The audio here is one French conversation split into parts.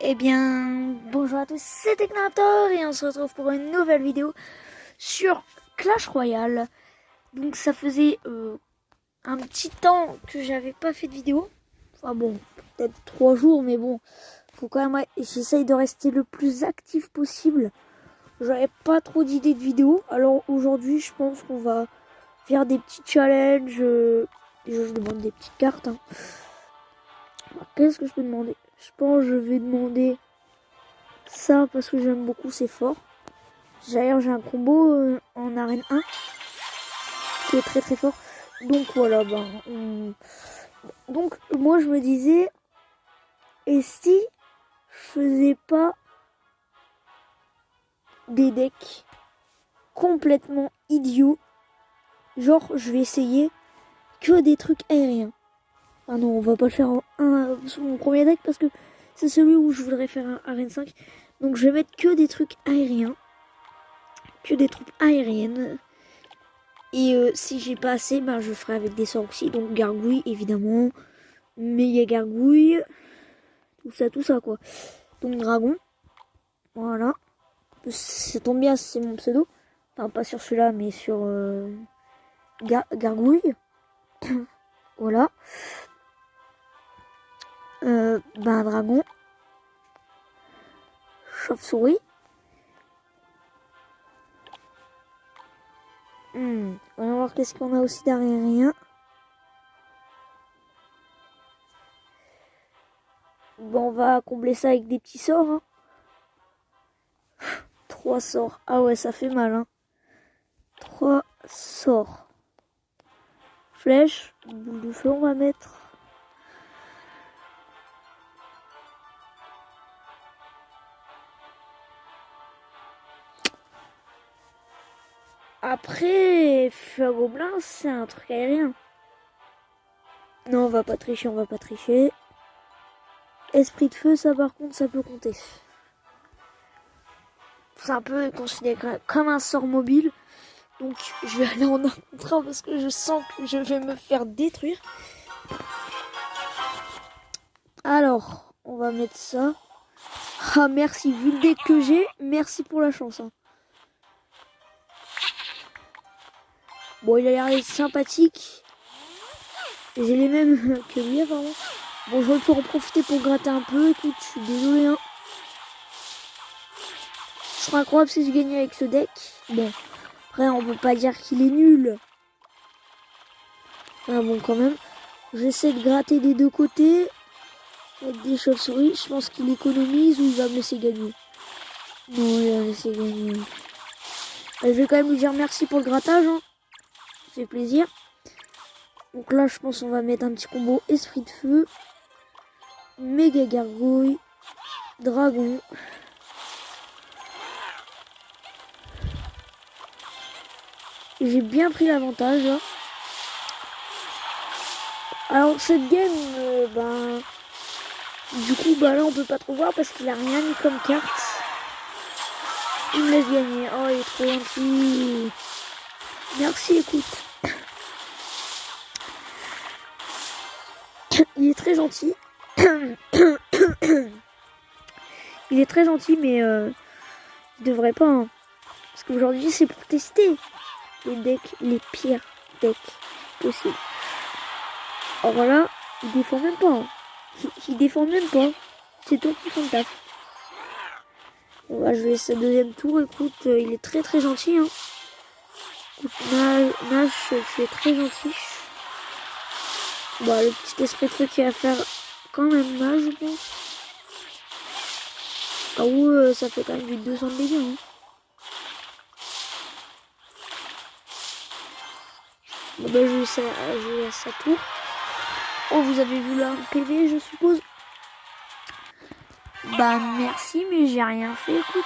Eh bien, bonjour à tous, c'est Technator et on se retrouve pour une nouvelle vidéo sur Clash Royale. Donc ça faisait un petit temps que j'avais pas fait de vidéo. Enfin bon, peut-être 3 jours, mais bon, faut quand même. J'essaye de rester le plus actif possible. J'avais pas trop d'idées de vidéo. Alors aujourd'hui, je pense qu'on va faire des petits challenges. Je demande des petites cartes. Hein. Qu'est-ce que je peux demander? Je pense que je vais demander ça parce que j'aime beaucoup, c'est fort. D'ailleurs, j'ai un combo en arène 1 qui est très très fort. Donc voilà, donc moi je me disais, et si je faisais pas des decks complètement idiots, genre je vais essayer que des trucs aériens. Ah non, on va pas le faire sur mon premier deck parce que c'est celui où je voudrais faire un arène 5. Donc je vais mettre que des trucs aériens, que des troupes aériennes. Et si j'ai pas assez, je ferai avec des sorts aussi. Donc gargouille évidemment, méga gargouille, tout ça quoi. Donc dragon, voilà. Ça tombe bien, c'est mon pseudo. Enfin pas sur celui-là, mais sur gargouille. Voilà. Dragon. Chauve-souris. On va voir qu'est-ce qu'on a aussi derrière rien. Bon, on va combler ça avec des petits sorts. Hein. 3 sorts. Ah ouais, ça fait mal. Hein. 3 sorts. Flèche. Boule de feu, on va mettre. Après, feu à gobelin, c'est un truc aérien. Non, on va pas tricher, Esprit de feu, ça par contre, ça peut compter. C'est un peu considéré comme un sort mobile. Donc, je vais aller en un contre un parce que je sens que je vais me faire détruire. Alors, on va mettre ça. Ah, merci. Vu le deck que j'ai, merci pour la chance. Hein. Bon, il a l'air sympathique. J'ai les mêmes que lui, apparemment. Bon, je vais pouvoir en profiter pour gratter un peu. Écoute, je suis désolé. Hein. Ce serait incroyable si je gagnais avec ce deck. Bon, après, on peut pas dire qu'il est nul. Ah bon, quand même. J'essaie de gratter des deux côtés. Avec des chauves-souris. Je pense qu'il économise ou il va me laisser gagner. Non, il va me laisser gagner. Je vais quand même lui dire merci pour le grattage. Hein. Ça fait plaisir. Donc là, je pense qu'on va mettre un petit combo esprit de feu. Méga gargouille. Dragon. J'ai bien pris l'avantage. Là. Alors cette game, du coup, là on peut pas trop voir parce qu'il a rien mis comme carte. Il me laisse gagner. Oh, il est trop gentil. Merci, écoute. Il est très gentil. Il est très gentil, mais il devrait pas. Hein. Parce qu'aujourd'hui, c'est pour tester les decks, les pires decks possibles. Alors voilà, il défend même pas. Hein. Il défend même pas. C'est toi qui font le taf. Bon, je vais essayer deuxième tour. Écoute, il est très très gentil. Hein. Écoute, Nash, tu es très gentil. Le petit esprit de feu qui va faire quand même mal, je pense. Ah ouais, ça fait quand même du 200 de dégâts. Hein. Bon, je vais essayer à sa tour. Oh, vous avez vu là un PV, je suppose. Merci, mais j'ai rien fait, écoute.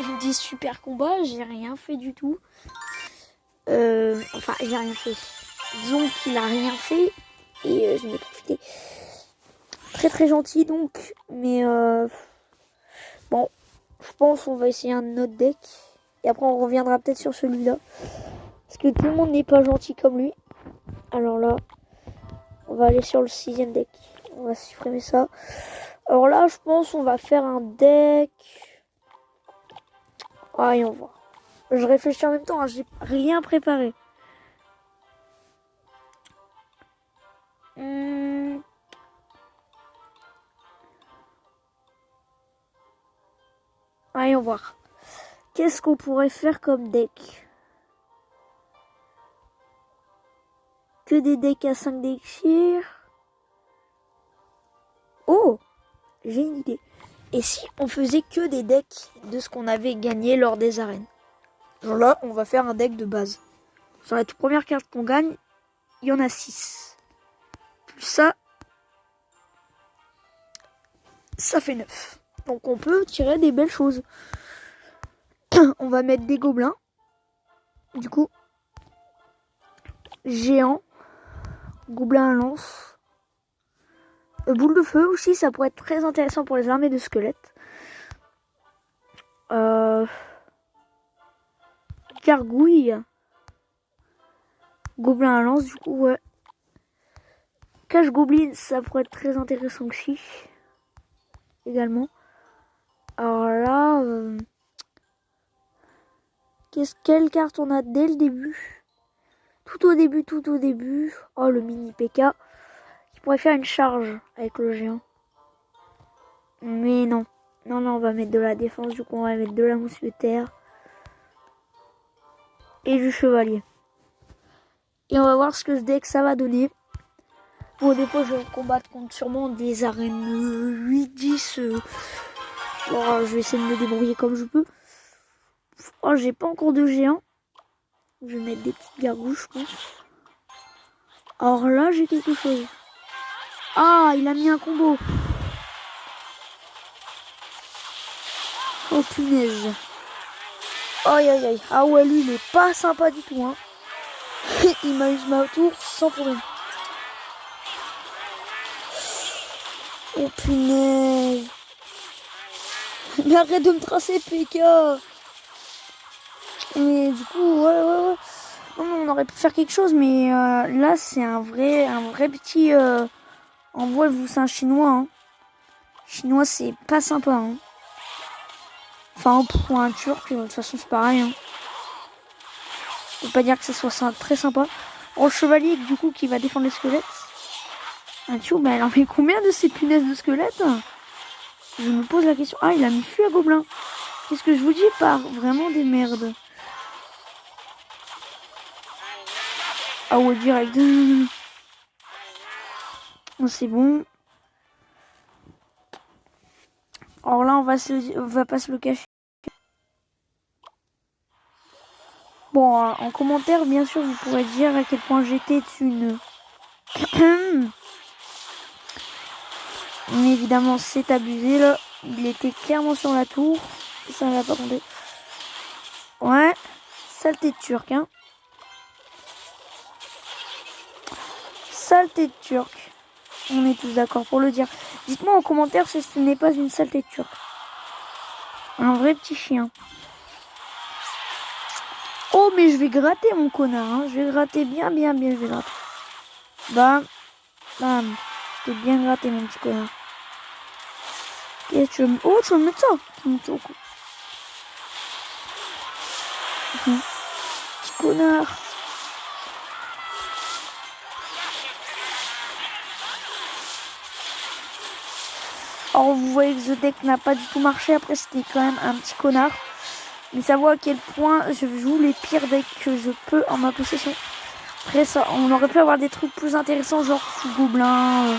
Il me dit super combat, j'ai rien fait du tout. Enfin, j'ai rien fait. Disons qu'il a rien fait et je n'ai profité. Très très gentil donc, mais bon, je pense qu'on va essayer un autre deck et après on reviendra peut-être sur celui-là parce que tout le monde n'est pas gentil comme lui. Alors là, on va aller sur le 6ème deck. On va supprimer ça. Alors là, je pense on va faire un deck. Voyons voir. Je réfléchis en même temps, hein, j'ai rien préparé. Voyons voir. Qu'est-ce qu'on pourrait faire comme deck? Que des decks à 5 d'élixir. Oh, j'ai une idée. Et si on faisait que des decks de ce qu'on avait gagné lors des arènes? Genre là, on va faire un deck de base. Sur la toute première carte qu'on gagne, il y en a 6. Plus ça fait 9. Donc on peut tirer des belles choses. On va mettre des gobelins. Du coup, géant, gobelin à lance. Boule de feu aussi, ça pourrait être très intéressant pour les armées de squelettes. Gargouille. Gobelin à lance, du coup, ouais. Cache-gobelin, ça pourrait être très intéressant aussi. Également. Alors là, quelle carte on a dès le début? Tout au début. Oh, le mini PK. Qui pourrait faire une charge avec le géant. Mais non. Non, on va mettre de la défense. Du coup, on va mettre de la mousquetaire. Et du chevalier. Et on va voir ce que ce deck ça va donner. Bon, des fois, je vais combattre contre sûrement des arènes 8-10. Bon, je vais essayer de me débrouiller comme je peux. Oh, j'ai pas encore de géant. Je vais mettre des petites gargouilles, je pense. Alors là, j'ai quelque chose. Ah, il a mis un combo. Oh, punaise. Aïe, aïe, aïe. Ah ouais, lui, il est pas sympa du tout, hein. Il m'a usé ma tour sans problème. Oh, punaise. Mais arrête de me tracer, PK. Mais du coup, ouais. Non, on aurait pu faire quelque chose, mais là, c'est un vrai petit... En vrai, vous, c'est un chinois, hein. Chinois, c'est pas sympa, hein. Enfin, pour un turc, de toute façon, c'est pareil, hein. Je peux pas dire que ce soit très sympa. Oh, le chevalier, du coup, qui va défendre les squelettes. Ah, tu vois, mais elle en met combien de ces punaises de squelettes? Je me pose la question. Ah, il a mis fût à gobelin. Qu'est-ce que je vous dis par vraiment des merdes? Ah ouais, direct. Oh, c'est bon. Alors là, on va pas se le cacher. Bon, en commentaire, bien sûr, vous pourrez dire à quel point j'étais une... Mais évidemment, c'est abusé, là. Il était clairement sur la tour. Ça ne va pas compter. Ouais. Saleté de turc, hein. Saleté de turc. On est tous d'accord pour le dire. Dites-moi en commentaire si ce n'est pas une saleté de turc. Un vrai petit chien. Oh, mais je vais gratter, mon connard, hein. Je vais gratter bien, je vais gratter. Bam. Bam. Je t'ai bien gratté, mon petit connard. Et tu veux... Oh, tu veux me mettre ça? Tu me mets au cou. Petit connard. Alors, vous voyez que The Deck n'a pas du tout marché. Après, c'était quand même un petit connard. Mais ça voit à quel point je joue les pires decks que je peux en ma possession. Après, ça, on aurait pu avoir des trucs plus intéressants, genre sous gobelin,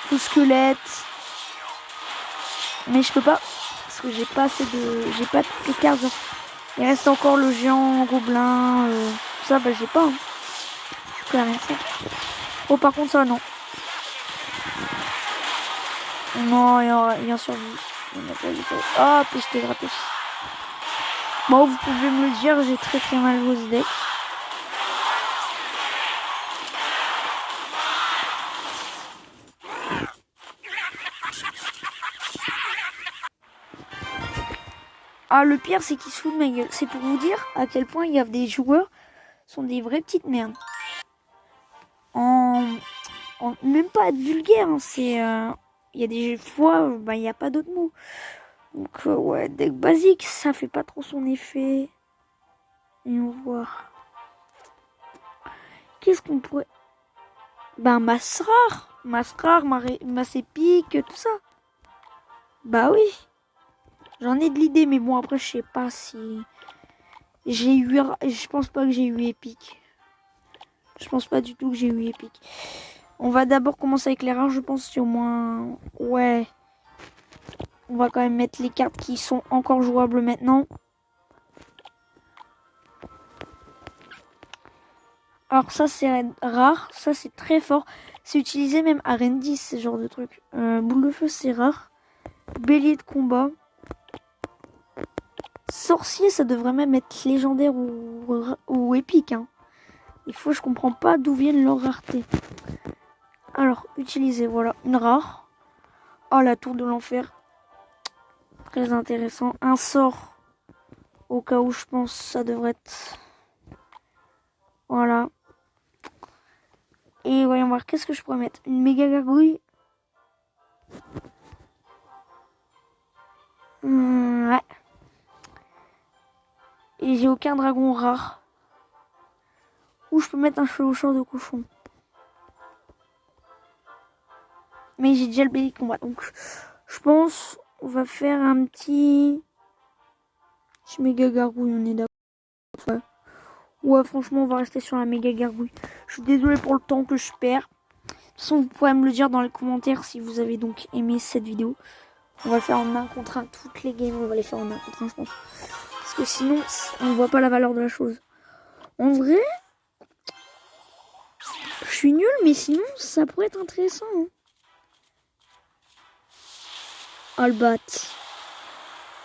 sous squelette. Mais je peux pas. Parce que j'ai pas assez de. J'ai pas toutes les cartes. Genre. Il reste encore le géant, gobelin, tout ça, bah j'ai pas. Hein. Je peux rien faire. Oh, par contre, ça, non. Non, il y a survie. Ah, puis je t'ai gratté. Bon, vous pouvez me le dire, j'ai très mal joué ce deck. Ah, le pire, c'est qu'il se fout de ma gueule. C'est pour vous dire à quel point il y a des joueurs sont des vraies petites merdes. Même pas être vulgaire, hein, c'est... Il y a des fois, il n'y a pas d'autres mots. Donc, ouais, deck basique, ça fait pas trop son effet. Et on va voir. Qu'est-ce qu'on pourrait... masse rare. Masse rare, masse épique, tout ça. Bah oui. J'en ai de l'idée, mais bon, après, je sais pas si... J'ai eu... Je pense pas que j'ai eu épique. Je pense pas du tout que j'ai eu épique. On va d'abord commencer avec les rares, je pense, si au moins... Ouais. On va quand même mettre les cartes qui sont encore jouables maintenant. Alors ça, c'est rare. Ça, c'est très fort. C'est utilisé même à Reine 10, ce genre de truc. Boule de feu, c'est rare. Bélier de combat. Sorcier, ça devrait même être légendaire ou épique. Hein. Je comprends pas d'où viennent leurs raretés. Alors, utiliser, voilà, une rare. Oh, la tour de l'enfer. Très intéressant. Un sort. Au cas où je pense ça devrait être... Voilà. Et voyons voir, qu'est-ce que je pourrais mettre? Une méga gargouille. Ouais. Et j'ai aucun dragon rare. Ou je peux mettre un chevaucheur de cochon. Mais j'ai déjà le bélier de combat. Donc je pense on va faire un petit... méga gargouille, on est d'accord. Ouais. Ouais, franchement, on va rester sur la méga gargouille. Je suis désolée pour le temps que je perds. De toute façon, vous pouvez me le dire dans les commentaires si vous avez donc aimé cette vidéo. On va le faire en 1 contre 1. Toutes les games, on va les faire en 1 contre 1, je pense. Parce que sinon, on ne voit pas la valeur de la chose. En vrai, je suis nulle, mais sinon, ça pourrait être intéressant. Hein. Oh, le bat.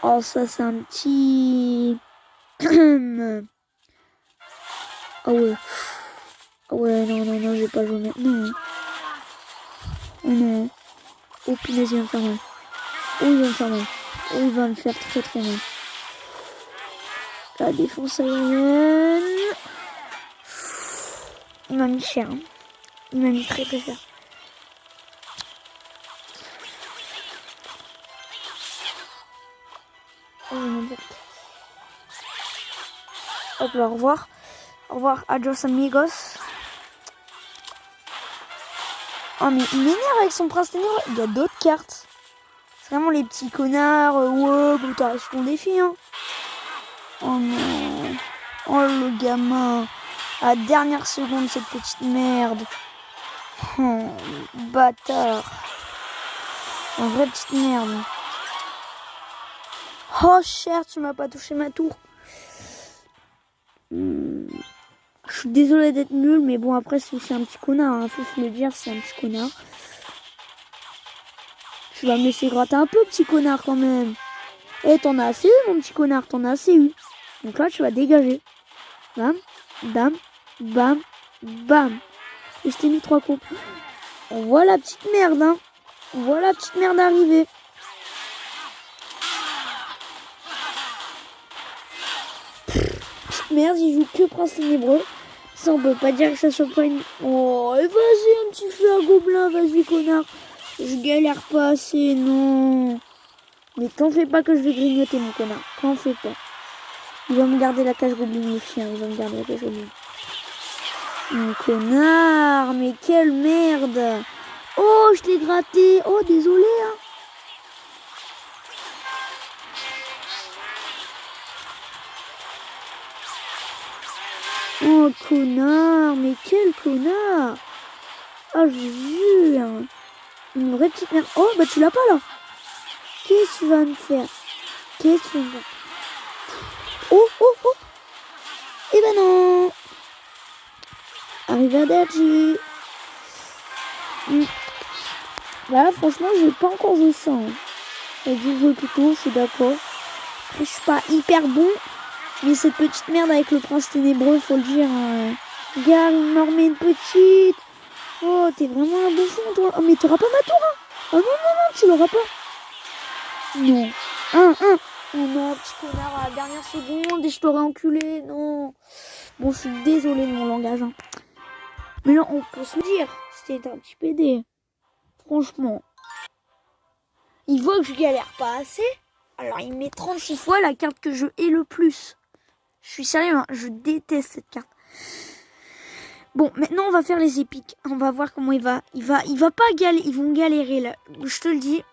Oh, ça, c'est un petit... Ah ouais. Ah ouais, non, je vais pas jouer maintenant. Oh non. Oh punaise, il va me faire mal. Oh, il va me faire mal. Oh, il va me faire très très mal. La défense aérienne. Il m'a mis cher. Hein. Il m'a mis très très cher. Oh, hop là, au revoir. Au revoir, adios amigos. Oh mais il m'énerve avec son prince ténébreux. Il y a d'autres cartes. C'est vraiment les petits connards. Ouais, bon, t'as reçu ton défi, hein. Oh non. Oh le gamin. À la dernière seconde, cette petite merde. Oh, bâtard. En vraie petite merde. Oh cher, tu m'as pas touché ma tour. Je suis désolée d'être nul, mais bon, après, c'est un petit connard. Hein. Faut se le dire, c'est un petit connard. Tu vas me laisser gratter un peu, petit connard, quand même. Eh, t'en as assez eu, mon petit connard, t'en as assez eu. Donc là, tu vas dégager. Bam, bam, bam, bam. Et je t'ai mis 3 coups. On voit la petite merde, hein. On voit la petite merde arriver. Petite merde, il joue que prince ténébreux. Ça, on peut pas dire que ça soit pas une... Oh, et vas-y, un petit feu à gobelin, vas-y, connard. Je galère pas assez, non. Mais t'en fais pas que je vais grignoter, mon connard. T'en fais pas. Il va me garder la cage gobelin, le chien. Il va me garder la cage gobelin. Mon connard, mais quelle merde. Oh, je t'ai gratté. Oh, désolé, hein. Oh, connard, mais quel connard. Ah, je vous jure. Une vraie petite merde. Oh, bah tu l'as pas, là. Qu'est-ce que tu vas me faire? Qu'est-ce que tu vas me faire? Oh, oh, oh. Eh ben non. Arrivederci. Là, franchement, j'ai pas encore joué ça. Hein. J'ai dû jouer plus tôt, je suis d'accord. Je suis pas hyper bon. Mais cette petite merde avec le prince ténébreux, faut le dire. Regarde, il m'en remet une petite. Oh, t'es vraiment un bouffon, toi. Oh, mais t'auras pas ma tour, hein. Oh non, tu l'auras pas. Non. Oh non, petit connard à la dernière seconde et je t'aurais enculé. Non. Bon, je suis désolée de mon langage. Hein. Mais là, on peut se le dire. C'était un petit PD. Franchement. il voit que je galère pas assez. Alors il met 36 fois la carte que je hais le plus. Je suis sérieux, hein, je déteste cette carte. Bon, maintenant on va faire les épiques. On va voir comment il va. Il va pas galérer. Ils vont galérer là. Je te le dis.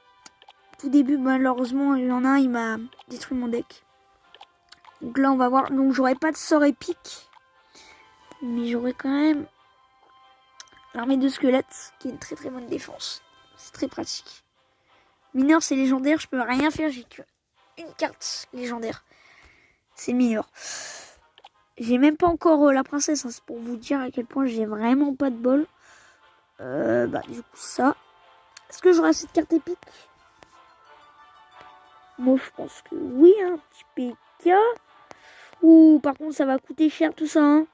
Tout début, malheureusement, il y en a un, il m'a détruit mon deck. Donc là, on va voir. Donc j'aurai pas de sort épique. Mais j'aurai quand même l'armée de squelettes, qui est une très très bonne défense. C'est très pratique. Mineur, c'est légendaire. Je peux rien faire. J'ai qu'une carte légendaire. C'est mineur. J'ai même pas encore la princesse. Hein, c'est pour vous dire à quel point j'ai vraiment pas de bol. Du coup, ça. Est-ce que j'aurai cette carte épique? Moi, je pense que oui. Un petit PK. Ouh, par contre, ça va coûter cher tout ça. Hein.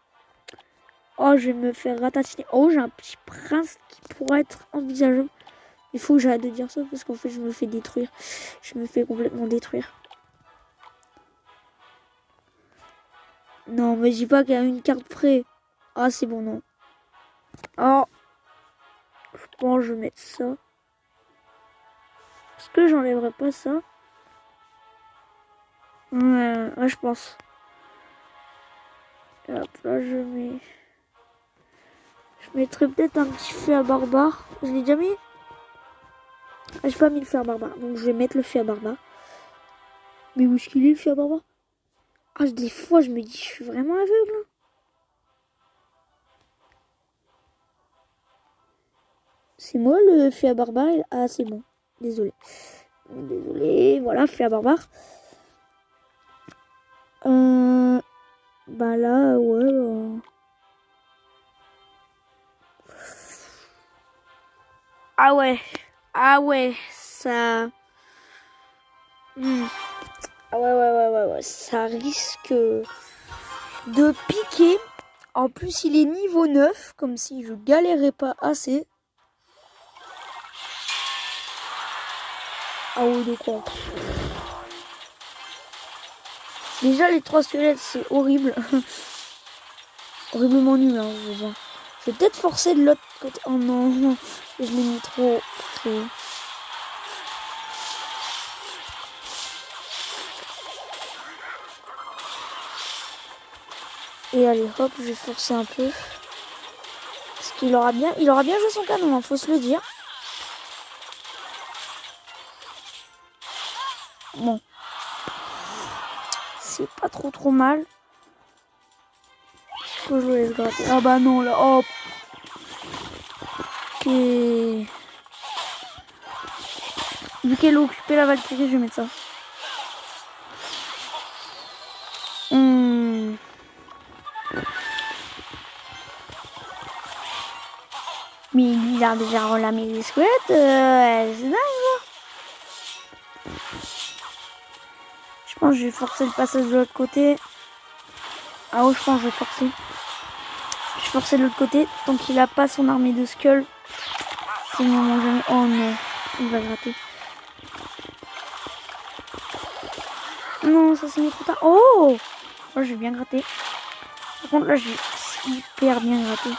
Oh, je vais me faire ratatiner. Oh, j'ai un petit prince qui pourrait être envisageable. Il faut que j'arrête de dire ça parce qu'en fait, je me fais détruire. Je me fais complètement détruire. Non, mais je dis pas qu'il y a une carte près. Ah, c'est bon, non. Oh, je pense que je vais mettre ça. Est-ce que j'enlèverai pas ça? Ouais, je pense. Et hop, là, je mettrai peut-être un petit feu à barbare. Je l'ai déjà mis? Ah, j'ai pas mis le feu à barbare. Donc, je vais mettre le feu à barbare. Mais où est-ce qu'il est, le feu à barbare? Ah, des fois, je me dis, je suis vraiment aveugle. C'est moi, le feu à barbare. Ah, c'est bon. Désolé. Désolé. Voilà, feu à barbare. Bah là, ouais. Ah ouais. Ah ouais, ça... Ah ouais. Ça risque de piquer. En plus, il est niveau 9, comme si je galérais pas assez. Ah ouais, de quoi? Déjà, les 3 squelettes, c'est horrible. Horriblement nul, hein, je veux dire. Je vais peut-être forcer de l'autre côté. Oh non, je l'ai mis trop près. Et allez, hop, je vais forcer un peu. Parce qu'il aura bien joué son canon, hein, faut se le dire. Bon. C'est pas trop mal. Est-ce que je le laisse gratter? Ah bah non, là, hop. Ok. Vu qu'elle a occupé la Valkyrie, je vais mettre ça. Mais il a déjà relamé les squelettes. C'est dingue. Je pense que je vais forcer le passage de l'autre côté. Ah ouais, je pense que je vais forcer. Je vais forcer de l'autre côté. Tant qu'il a pas son armée de skull. C'est le moment jamais. Oh non. Il va gratter. Non, ça s'est mis trop tard. Oh, j'ai bien gratté. Par contre, là, j'ai hyper bien gratté.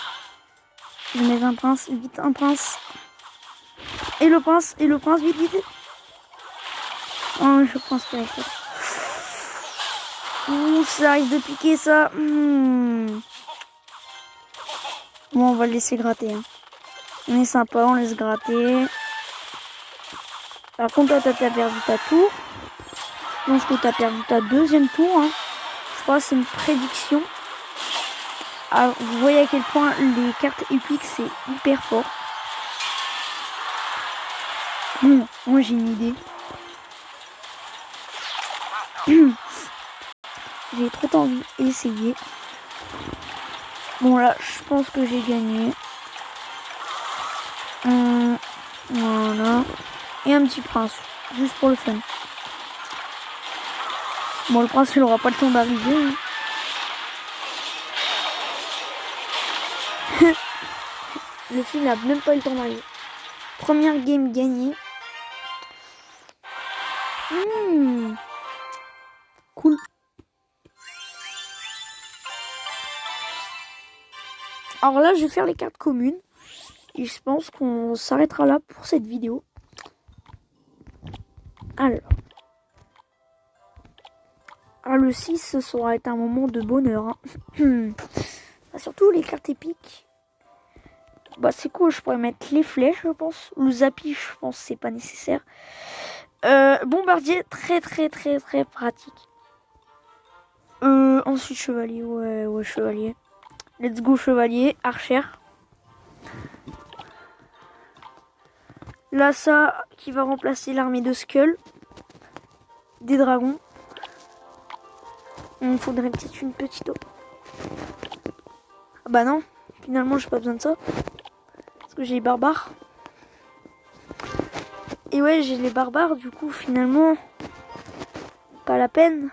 Je mets un prince, vite, un prince. Et le prince, vite. Oh, je pense qu'il va. Ouh, ça arrive de piquer, ça. Bon, on va le laisser gratter. Hein. On est sympa, on laisse gratter. Par contre, toi, t'as perdu ta tour. Je pense que t'as perdu ta deuxième tour. Hein. Je crois que c'est une prédiction. Alors, vous voyez à quel point les cartes épiques, c'est hyper fort. Bon, moi, j'ai une idée. J'ai trop envie d'essayer. Bon, là, je pense que j'ai gagné. Voilà. Et un petit prince. Juste pour le fun. Bon, le prince, il aura pas le temps d'arriver. Hein. Le film n'a même pas eu le temps d'arriver. Première game gagnée. Cool. Alors là, je vais faire les cartes communes. Et je pense qu'on s'arrêtera là pour cette vidéo. Alors. Ah, le 6, ce sera un moment de bonheur. Hein. Surtout les cartes épiques. Bah, c'est cool, je pourrais mettre les flèches, je pense. Le zappy, je pense, c'est pas nécessaire. Bombardier, très pratique. Ensuite, chevalier, ouais, chevalier. Let's go, chevalier, archer. Là, ça, qui va remplacer l'armée de Skull. Des dragons. Il me faudrait peut-être une petite eau. Ah bah non, finalement, j'ai pas besoin de ça. Parce que j'ai les barbares. Et ouais, j'ai les barbares, du coup, finalement, pas la peine.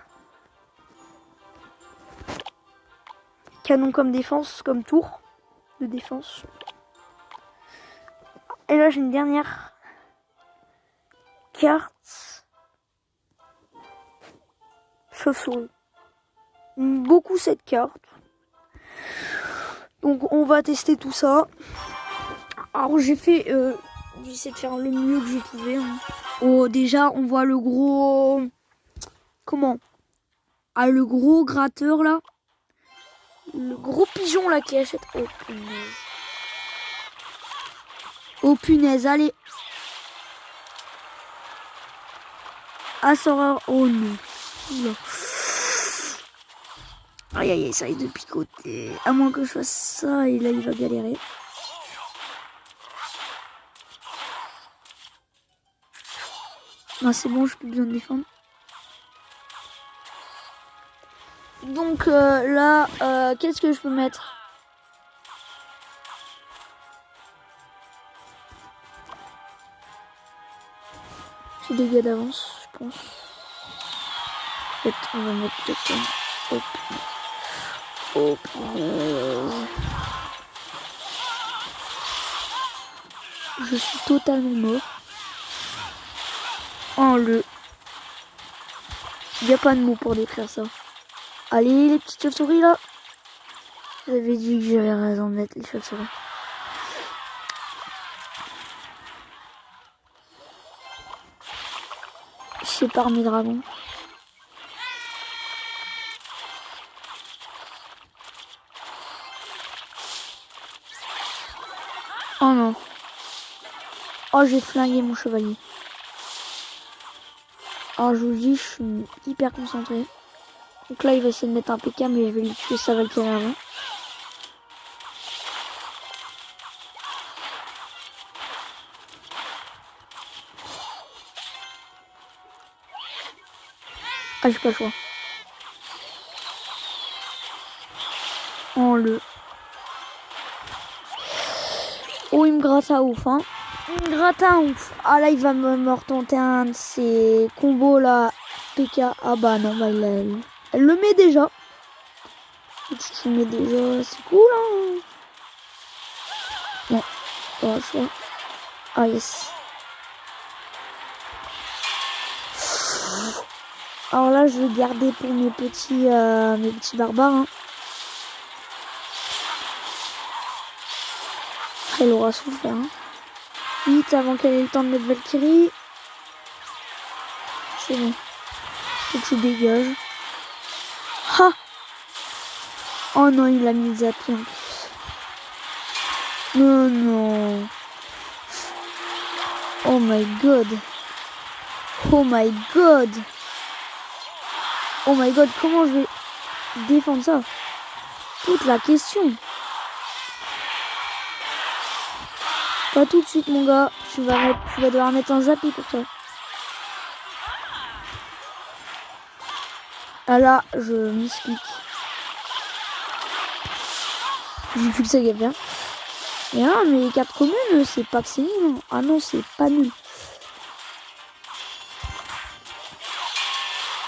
Canon comme défense, comme tour de défense. Et là, j'ai une dernière carte. Chauve-souris. J'aime beaucoup cette carte. Donc, on va tester tout ça. Alors, j'ai essayé de faire le mieux que je pouvais. Hein. Oh, déjà, on voit le gros... Comment? Ah, le gros gratteur, là. Le gros pigeon, là, qui achète... Oh, punaise. Oh, punaise, allez. Ah, ça... Oh, non. Oula. Aïe, aïe, aïe, ça risque de picoter. À moins que je fasse ça, et là, il va galérer. Ah, c'est bon, j'ai plus besoin de défendre. Donc là, qu'est-ce que je peux mettre? J'ai des dégâts d'avance, je pense. En fait, on va mettre le temps. Hop. Oh punaise. Je suis totalement mort. Oh le... Il n'y a pas de mots pour décrire ça. Allez les petites chauves-souris là. J'avais dit que j'avais raison de mettre les chauves-souris. Je sépare mes dragons. Oh non. Oh, j'ai flingué mon chevalier. Alors je vous dis, je suis hyper concentré. Donc là, il va essayer de mettre un PK, mais je vais lui tuer sa Valkyrie avant. Ah, j'ai pas le choix. Oh le... Oh, il me gratte à ouf, hein. Il me gratte à ouf. Ah là, il va me retenter un de ces combos là. PK. Ah bah non, bah elle le met déjà. Tu le mets déjà, c'est cool, hein. Non, pas le choix. Ah yes. Alors là, je vais garder pour mes petits barbares. Hein. Elle aura souffert. Hein. Vite avant qu'elle ait le temps de mettre Valkyrie. C'est bon. Faut que je dégage. Ha! Oh non, il a mis le zappy en plus. Non, non. Oh my god. Oh my god. Oh my god, comment je vais défendre ça? Toute la question. Pas tout de suite, mon gars. Tu vas devoir mettre un zappy pour ça. Ah là, je m'explique. J'ai plus que ça à faire. Mais non, mais les cartes communes, c'est pas que c'est nul. Ah non, c'est pas nul.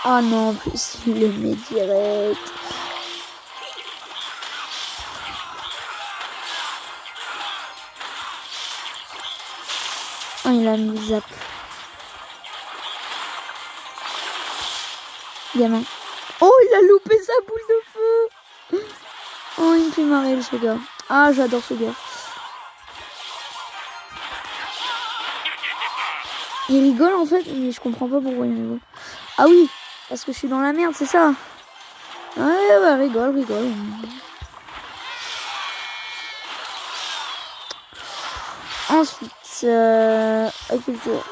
Ah non, en plus, il le met direct. Oh, il a mis le zap. Gamin. Oh, il a loupé sa boule de feu. Oh, il me fait marrer, ce gars. Ah, j'adore ce gars. Il rigole en fait, mais je comprends pas pourquoi il rigole. Ah oui, parce que je suis dans la merde, c'est ça. Ouais, rigole. Ensuite, agriculture.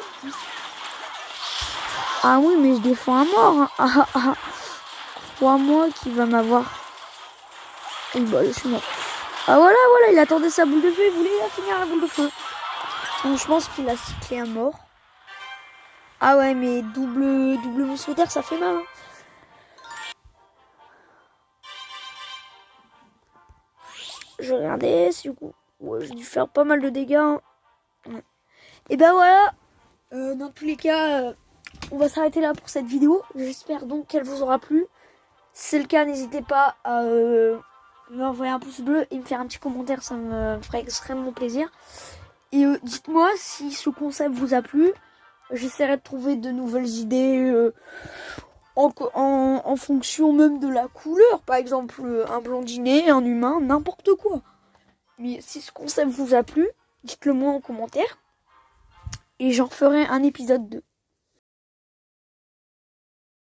Ah oui, mais je défends à mort. Hein. Crois-moi qu'il va m'avoir. Et bah, je suis mort. Ah voilà, il attendait sa boule de feu, il voulait finir la boule de feu. Donc je pense qu'il a cyclé à mort. Ah ouais, mais double mousquetaire, ça fait mal. Hein. Je regardais, du coup, ouais, j'ai dû faire pas mal de dégâts. Hein. Ouais. Et ben voilà, dans tous les cas, on va s'arrêter là pour cette vidéo. J'espère donc qu'elle vous aura plu. Si c'est le cas, n'hésitez pas à m'envoyer un pouce bleu et me faire un petit commentaire, ça me ferait extrêmement plaisir. Et dites-moi si ce concept vous a plu. J'essaierai de trouver de nouvelles idées en fonction même de la couleur. Par exemple, un blondinet, un humain, n'importe quoi. Mais si ce concept vous a plu, dites-le moi en commentaire. Et j'en ferai un épisode 2.